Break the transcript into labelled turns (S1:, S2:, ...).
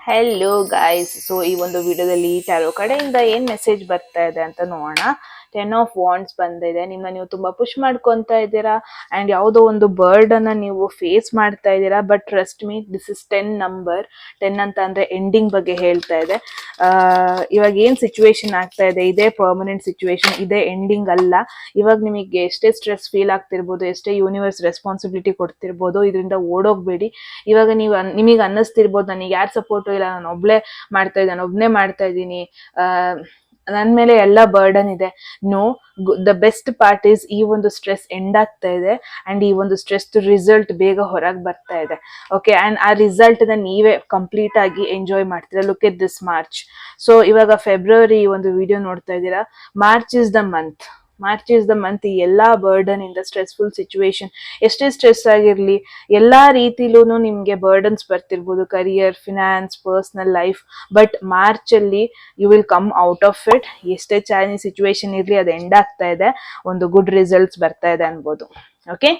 S1: Hello guys. So ಈ ಒಂದು ವಿಡಿಯೋದಲ್ಲಿ ಟ್ಯಾರೋ ಕಡೆಯಿಂದ ಏನ್ ಮೆಸೇಜ್ ಬರ್ತಾ ಇದೆ ಅಂತ ನೋಡೋಣ. 10 of Wands ಬಂದಿದೆ. ನಿಮ್ಮನ್ನ ನೀವು ತುಂಬಾ ಪುಷ್ ಮಾಡ್ಕೊಂತ ಇದ್ದೀರಾ ಅಂಡ್ ಯಾವುದೋ ಒಂದು ಬರ್ಡ್ ಅನ್ನ ನೀವು ಫೇಸ್ ಮಾಡ್ತಾ ಇದ್ದೀರಾ. But trust me, this is 10 number. 10 ಅಂತ ಅಂದ್ರೆ ಎಂಡಿಂಗ್ ಬಗ್ಗೆ ಹೇಳ್ತಾ ಇದೆ. ಇವಾಗ ಏನ್ ಸಿಚುವೇಶನ್ ಆಗ್ತಾ ಇದೆ, ಇದೇ ಪರ್ಮನೆಂಟ್ ಸಿಚುವೇಶನ್, ಇದೇ ಎಂಡಿಂಗ್ ಅಲ್ಲ. ಇವಾಗ ನಿಮಗೆ ಎಷ್ಟೇ ಸ್ಟ್ರೆಸ್ ಫೀಲ್ ಆಗ್ತಿರ್ಬೋದು, ಎಷ್ಟೇ ಯೂನಿವರ್ಸ್ ರೆಸ್ಪಾನ್ಸಿಬಿಲಿಟಿ ಕೊಡ್ತಿರ್ಬೋದು, ಇದರಿಂದ ಓಡೋಗ್ಬೇಡಿ. ಇವಾಗ ನಿಮಗೆ ಅನ್ನಿಸ್ತಿರ್ಬೋದು, ನನಗೆ ಯಾರು ಸಪೋರ್ಟು ಇಲ್ಲ, ನಾನು ಒಬ್ನೇ ಮಾಡ್ತಾ ಇದ್ದೀನಿ, ನನ್ ಮೇಲೆ ಎಲ್ಲ ಬರ್ಡನ್ ಇದೆ. No, the best part is ಈ ಒಂದು ಸ್ಟ್ರೆಸ್ ಎಂಡ್ ಆಗ್ತಾ ಇದೆ ಅಂಡ್ ಈ ಒಂದು ಸ್ಟ್ರೆಸ್ ರಿಸಲ್ಟ್ ಬೇಗ ಹೊರಗೆ ಬರ್ತಾ ಇದೆ. ಓಕೆ, ಅಂಡ್ ಆ ರಿಸಲ್ಟ್ ನ ನೀವೇ ಕಂಪ್ಲೀಟ್ ಆಗಿ ಎಂಜಾಯ್ ಮಾಡ್ತೀರಾ. Look at this March. So ಇವಾಗ ಫೆಬ್ರವರಿ ಒಂದು ವಿಡಿಯೋ ನೋಡ್ತಾ ಇದ್ದೀರಾ. March is the month. ಈ ಎಲ್ಲಾ ಬರ್ಡನ್ ಇಂದ, ಸ್ಟ್ರೆಸ್ಫುಲ್ ಸಿಚುವೇಶನ್, ಎಷ್ಟೇ ಸ್ಟ್ರೆಸ್ ಆಗಿರ್ಲಿ, ಎಲ್ಲಾ ರೀತಿಲೂ ನಿಮ್ಗೆ ಬರ್ಡನ್ಸ್ ಬರ್ತಿರ್ಬೋದು, career, finance, personal life. But March ಅಲ್ಲಿ you will come out of it. ಎಷ್ಟೇ ಚಾಲೆಂಜಿಂಗ್ ಸಿಚುವೇಶನ್ ಇರ್ಲಿ, ಅದು ಎಂಡ್ ಆಗ್ತಾ ಇದೆ, ಒಂದು ಗುಡ್ ರಿಸಲ್ಟ್ಸ್ ಬರ್ತಾ ಇದೆ ಅನ್ಬೋದು. ಓಕೆ.